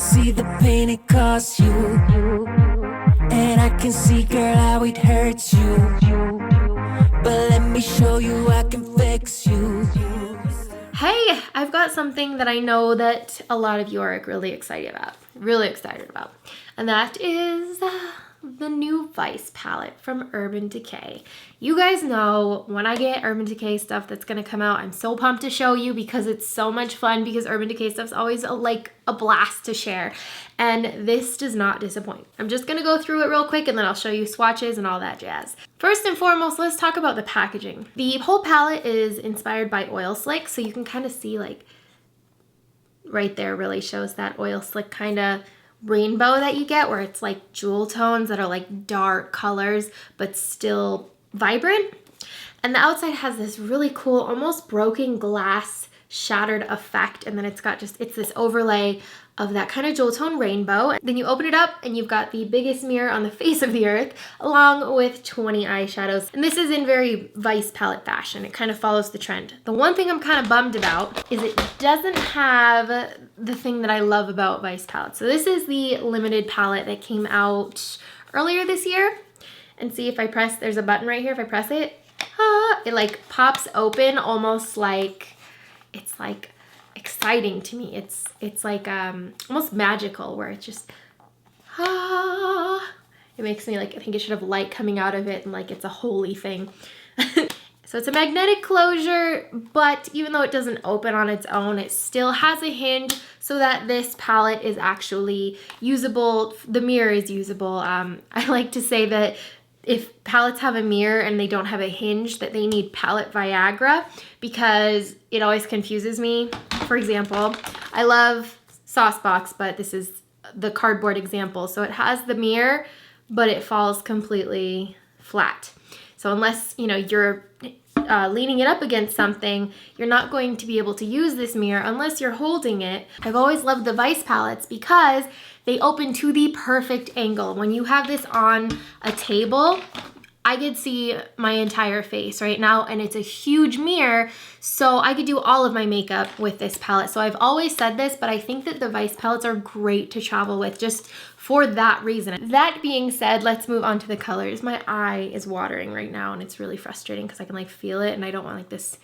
see the pain it costs you, and I can see, girl, how it hurts you, but let me show you I can fix you. Hey, I've got something that I know that a lot of you are really excited about, and that is the new Vice palette from Urban Decay. You guys know when I get Urban Decay stuff that's gonna come out, I'm so pumped to show you because it's so much fun, because Urban Decay stuff's always like a blast to share, and this does not disappoint. I'm just gonna go through it real quick and then I'll show you swatches and all that jazz. First and foremost, let's talk about the packaging. The whole palette is inspired by oil slick, so you can kind of see like right there really shows that oil slick kind of rainbow that you get, where it's like jewel tones that are like dark colors but still vibrant. And the outside has this really cool, almost broken glass shattered effect, and then it's got it's this overlay of that kind of jewel tone rainbow. Then you open it up and you've got the biggest mirror on the face of the earth, along with 20 eyeshadows. And this is in very Vice palette fashion. It kind of follows the trend. The one thing I'm kind of bummed about is it doesn't have the thing that I love about Vice palettes. So this is the limited palette that came out earlier this year. And see, if I press, there's a button right here. If I press it, it like pops open, almost like, it's like exciting to me. It's like almost magical, where it's just it makes me like, I think it should have light coming out of it, and like it's a holy thing. So it's a magnetic closure, but even though it doesn't open on its own, it still has a hinge so that this palette is actually usable. The mirror is usable. I like to say that if palettes have a mirror and they don't have a hinge, that they need palette Viagra, because it always confuses me. For example, I love Saucebox, but this is the cardboard example. So it has the mirror, but it falls completely flat. So unless, you know, you're leaning it up against something, you're not going to be able to use this mirror unless you're holding it. I've always loved the Vice palettes because they open to the perfect angle. When you have this on a table, I could see my entire face right now, and it's a huge mirror, so I could do all of my makeup with this palette. So I've always said this, but I think that the Vice palettes are great to travel with just for that reason. That being said, let's move on to the colors. My eye is watering right now, and it's really frustrating because I can like feel it, and I don't want like this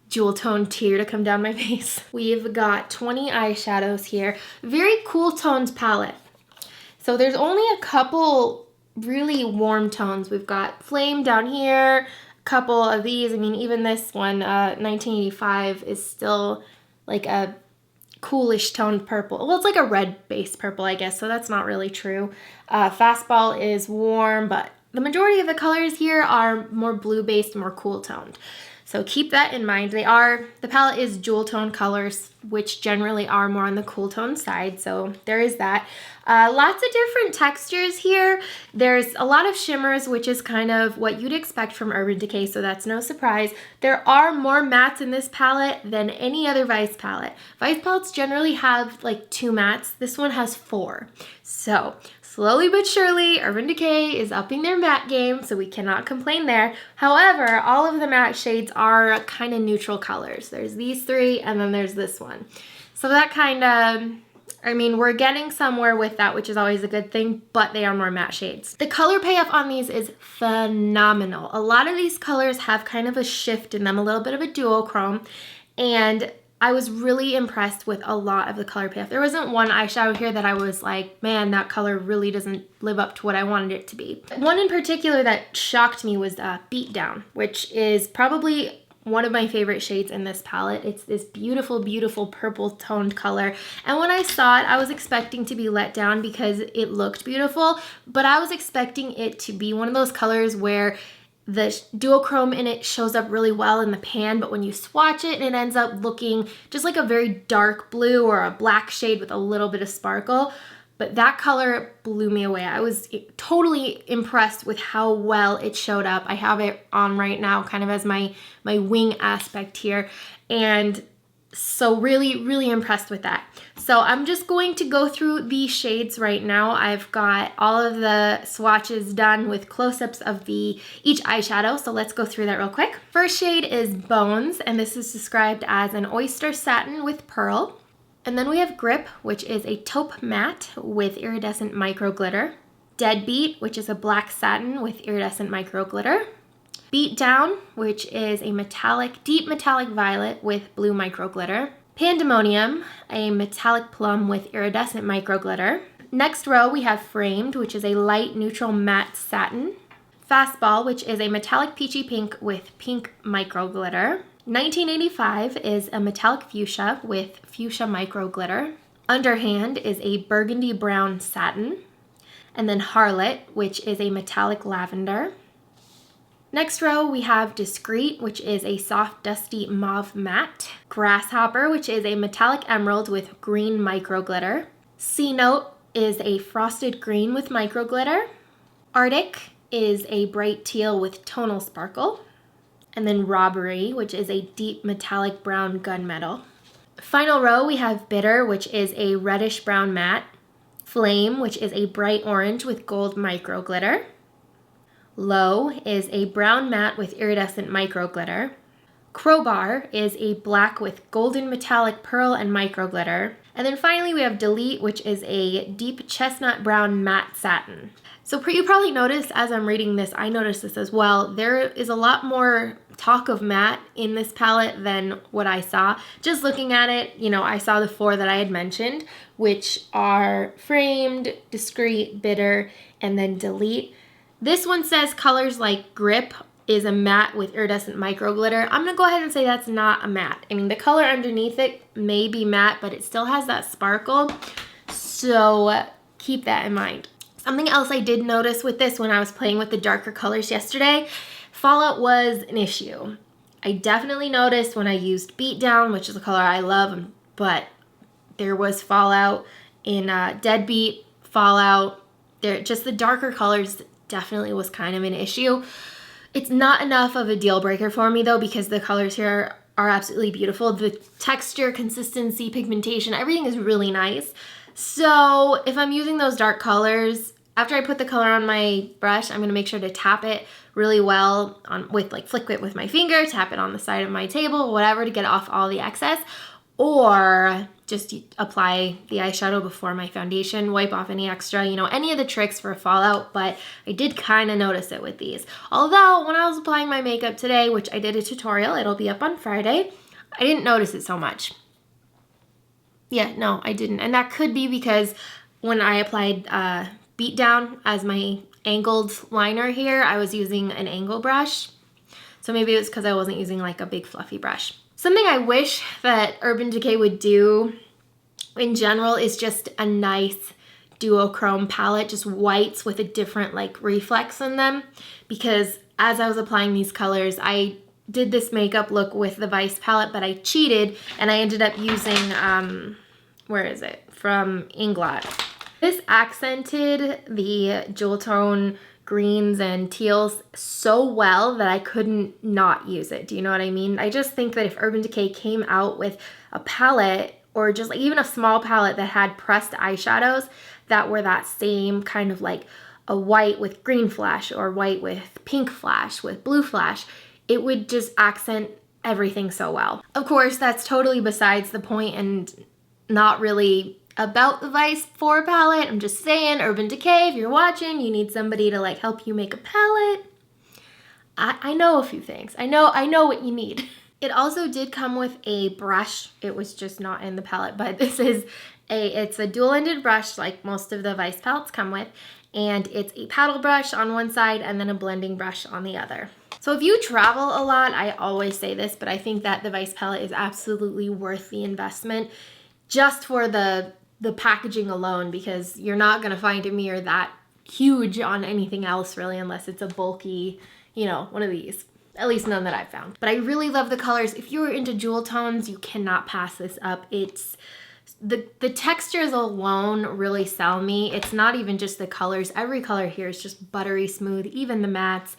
jewel tone tear to come down my face. We've got 20 eyeshadows here. Very cool toned palette. So there's only a couple really warm tones. We've got Flame down here, a couple of these. I mean, even this one, 1985, is still like a coolish toned purple. Well, it's like a red based purple, I guess, so that's not really true. Fastball is warm, but the majority of the colors here are more blue based, more cool toned. So keep that in mind. The palette is jewel tone colors, which generally are more on the cool tone side. So there is that. Lots of different textures here. There's a lot of shimmers, which is kind of what you'd expect from Urban Decay, so that's no surprise. There are more mattes in this palette than any other Vice palette. Vice palettes generally have like 2 mattes. This one has 4. So slowly but surely, Urban Decay is upping their matte game, so we cannot complain there. However, all of the matte shades are kind of neutral colors. There's these 3, and then there's this one. So that kind of, I mean, we're getting somewhere with that, which is always a good thing, but they are more matte shades. The color payoff on these is phenomenal. A lot of these colors have kind of a shift in them, a little bit of a duochrome, and I was really impressed with a lot of the color payoff. There wasn't one eyeshadow here that I was like, man, that color really doesn't live up to what I wanted it to be. One in particular that shocked me was Beatdown, which is probably one of my favorite shades in this palette. It's this beautiful, beautiful purple toned color. And when I saw it, I was expecting to be let down because it looked beautiful, but I was expecting it to be one of those colors where the duochrome in it shows up really well in the pan, but when you swatch it, it ends up looking just like a very dark blue or a black shade with a little bit of sparkle. But that color blew me away. I was totally impressed with how well it showed up. I have it on right now kind of as my wing aspect here. And so really, really impressed with that. So I'm just going to go through the shades right now. I've got all of the swatches done with close-ups of each eyeshadow. So let's go through that real quick. First shade is Bones, and this is described as an oyster satin with pearl. And then we have Grip, which is a taupe matte with iridescent micro glitter. Deadbeat, which is a black satin with iridescent micro glitter. Beat Down, which is a metallic, deep metallic violet with blue micro glitter. Pandemonium, a metallic plum with iridescent micro glitter. Next row we have Framed, which is a light neutral matte satin. Fastball, which is a metallic peachy pink with pink micro glitter. 1985 is a metallic fuchsia with fuchsia micro glitter. Underhand is a burgundy brown satin. And then Harlot, which is a metallic lavender. Next row we have Discreet, which is a soft dusty mauve matte. Grasshopper, which is a metallic emerald with green micro glitter. C Note is a frosted green with micro glitter. Arctic is a bright teal with tonal sparkle. And then Robbery, which is a deep metallic brown gunmetal. Final row we have Bitter, which is a reddish brown matte. Flame, which is a bright orange with gold micro glitter. Low is a brown matte with iridescent micro glitter. Crowbar is a black with golden metallic pearl and micro glitter. And then finally we have Delete, which is a deep chestnut brown matte satin. So you probably noticed as I'm reading this, I noticed this as well, there is a lot more talk of matte in this palette than what I saw. Just looking at it, you know, I saw the 4 that I had mentioned, which are Framed, Discreet, Bitter, and then Delete. This one says colors like Grip is a matte with iridescent micro glitter. I'm gonna go ahead and say that's not a matte. I mean, the color underneath it may be matte, but it still has that sparkle. So keep that in mind. Something else I did notice with this when I was playing with the darker colors yesterday, fallout was an issue. I definitely noticed when I used Beat Down, which is a color I love, but there was fallout in Deadbeat, fallout. Just the darker colors definitely was kind of an issue. It's not enough of a deal breaker for me though, because the colors here are absolutely beautiful. The texture, consistency, pigmentation, everything is really nice. So if I'm using those dark colors, after I put the color on my brush, I'm gonna make sure to tap it really well flick it with my finger, tap it on the side of my table, whatever, to get off all the excess, or just apply the eyeshadow before my foundation, wipe off any extra, you know, any of the tricks for fallout, but I did kind of notice it with these. Although when I was applying my makeup today, which I did a tutorial, it'll be up on Friday, I didn't notice it so much. Yeah, no, I didn't. And that could be because when I applied Beat Down as my angled liner here, I was using an angle brush. So maybe it was because I wasn't using like a big fluffy brush. Something I wish that Urban Decay would do in general is just a nice duochrome palette, just whites with a different like reflex in them. Because as I was applying these colors, I did this makeup look with the Vice palette, but I cheated and I ended up using, where is it? From Inglot. This accented the jewel tone greens and teals so well that I couldn't not use it. Do you know what I mean? I just think that if Urban Decay came out with a palette or just like even a small palette that had pressed eyeshadows that were that same kind of like a white with green flash or white with pink flash with blue flash, it would just accent everything so well. Of course, that's totally besides the point and not really about the Vice 4 palette. I'm just saying, Urban Decay, if you're watching, you need somebody to like help you make a palette. I know a few things. I know what you need. It also did come with a brush. It was just not in the palette, but this is it's a dual-ended brush like most of the Vice palettes come with, and it's a paddle brush on one side and then a blending brush on the other. So if you travel a lot, I always say this, but I think that the Vice palette is absolutely worth the investment just for the packaging alone, because you're not gonna find a mirror that huge on anything else really unless it's a bulky, you know, one of these. At least none that I've found. But I really love the colors. If you're into jewel tones, you cannot pass this up. It's the textures alone really sell me. It's not even just the colors. Every color here is just buttery smooth, even the mattes.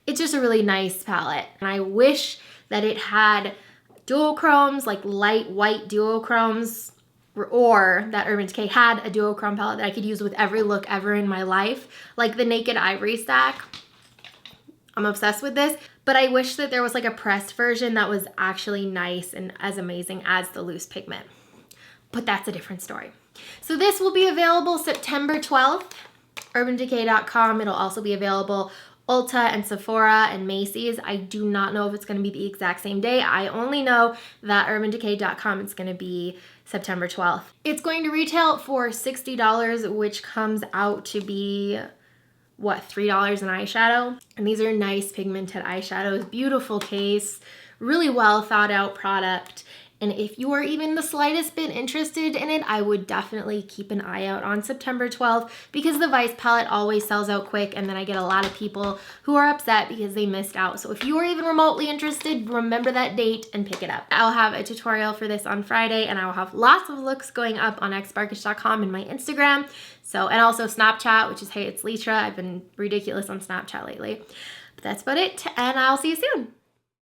It's just a really nice palette. And I wish that it had duochromes, like light white duochromes, or that Urban Decay had a duochrome palette that I could use with every look ever in my life, like the Naked Ivory stack. I'm obsessed with this, but I wish that there was like a pressed version that was actually nice and as amazing as the loose pigment. but that's a different story. So this will be available September 12th, urbandecay.com. It'll also be available Ulta and Sephora and Macy's. I do not know if it's going to be the exact same day. I only know that urbandecay.com is going to be September 12th. It's going to retail for $60, which comes out to be, what, $3 an eyeshadow? And these are nice pigmented eyeshadows, beautiful case, really well thought out product. And if you are even the slightest bit interested in it, I would definitely keep an eye out on September 12th because the Vice palette always sells out quick, and then I get a lot of people who are upset because they missed out. So if you are even remotely interested, remember that date and pick it up. I'll have a tutorial for this on Friday, and I will have lots of looks going up on xSparkage.com and my Instagram. So, and also Snapchat, which is Hey It's Leisha. I've been ridiculous on Snapchat lately. But that's about it, and I'll see you soon.